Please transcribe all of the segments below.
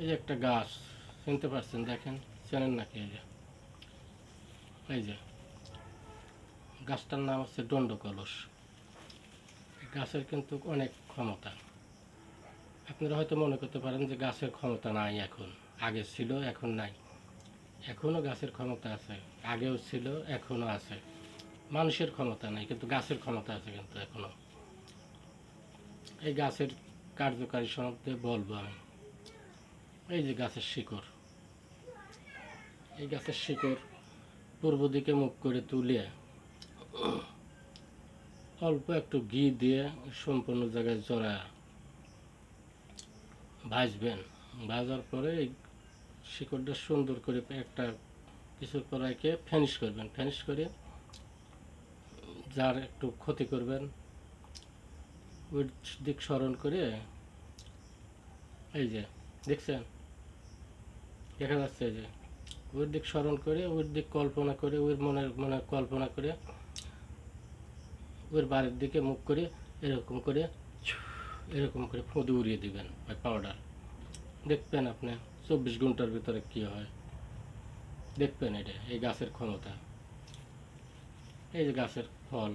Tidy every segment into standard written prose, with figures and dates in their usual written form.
এই যে একটা গাছ চিনতে পারছেন, দেখেন, চেনেন নাকি? এই যে গাছটার নাম হচ্ছে দণ্ডকলস। এই গাছের কিন্তু অনেক ক্ষমতা। আপনারা হয়তো মনে করতে পারেন যে গাছের ক্ষমতা নাই এখন, আগে ছিল এখন নাই। এখনও গাছের ক্ষমতা আছে, আগেও ছিল এখনও আছে। মানুষের ক্ষমতা নাই, কিন্তু গাছের ক্ষমতা আছে কিন্তু এখনও। এই গাছের কার্যকারী সম্বন্ধে বলবো আমি। এই যে গাছের শিকড়, এই গাছের শিকড় পূর্ব দিকে মুখ করে তুলে অল্প একটু ঘি দিয়ে সম্পূর্ণ জায়গায় জড়া ভাজবেন। ভাজার পরে এই শিকড়টা সুন্দর করে একটা কিছুর পর একে ফিনিশ করবেন। ফিনিশ করে যার একটু ক্ষতি করবেন ওই দিক স্মরণ করে, এই যে দেখছেন, দেখা যাচ্ছে, এই যে ওই দিক স্মরণ করে, ওই দিক কল্পনা করে, ওই মনের মনে কল্পনা করে ওর বাড়ির দিকে মুখ করে এরকম করে ফুঁদে উড়িয়ে দিবেন ওই পাউডার। দেখবেন আপনি 24 ঘন্টার ভিতরে কী হয়, দেখবেন। এটা এই গাছের ক্ষমতা। এই যে গাছের ফল,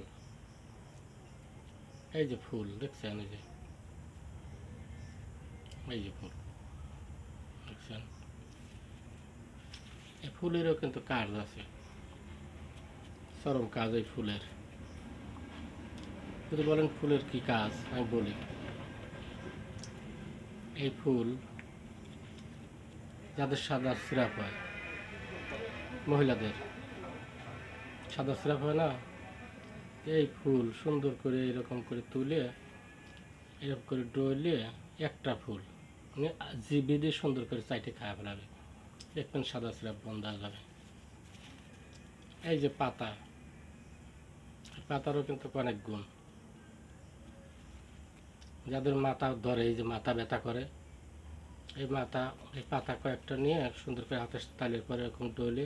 এই যে ফুল দেখছেন, এই যে ফুল দেখছেন। এই ফুলেরও কিন্তু কাজ আছে, চরম কাজ এই ফুলের। যদি বলেন ফুলের কি কাজ, আমি বলি। এই ফুল যাদের সাদা সিরাপ হয়, মহিলাদের সাদা সিরাপ হয় না, এই ফুল সুন্দর করে এরকম করে তুলে, এরকম করে ডলে একটা ফুল মানে জিভে দিয়ে সুন্দর করে চাইটে খাওয়া ফেলাবে, দেখবেন সাদা সিরাপ বন্ধ হয়ে যাবে। এই যে পাতা, পাতারও কিন্তু অনেক গুণ। যাদের মাথা ধরে, এই যে মাথা ব্যথা করে, এই পাতা কয়েকটা নিয়ে সুন্দর করে হাতের তালের পরে এরকম ডলে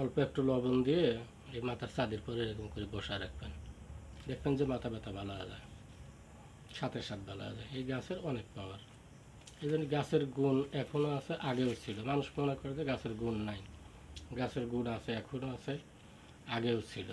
অল্প একটু লবণ দিয়ে এই মাথার চাঁদের পরে এরকম করে বসা রাখবেন, দেখবেন যে মাথা ব্যথা ভালো হয়ে যায়, সাথে সাথে ভালো হয়ে যায়। এই গাছের অনেক পাওয়ার। এই জন্য গাছের গুণ এখনও আছে, আগেও ছিল। মানুষ মনে করে যে গাছের গুণ নাই, গাছের গুণ আছে, এখনও আছে, আগেও ছিল।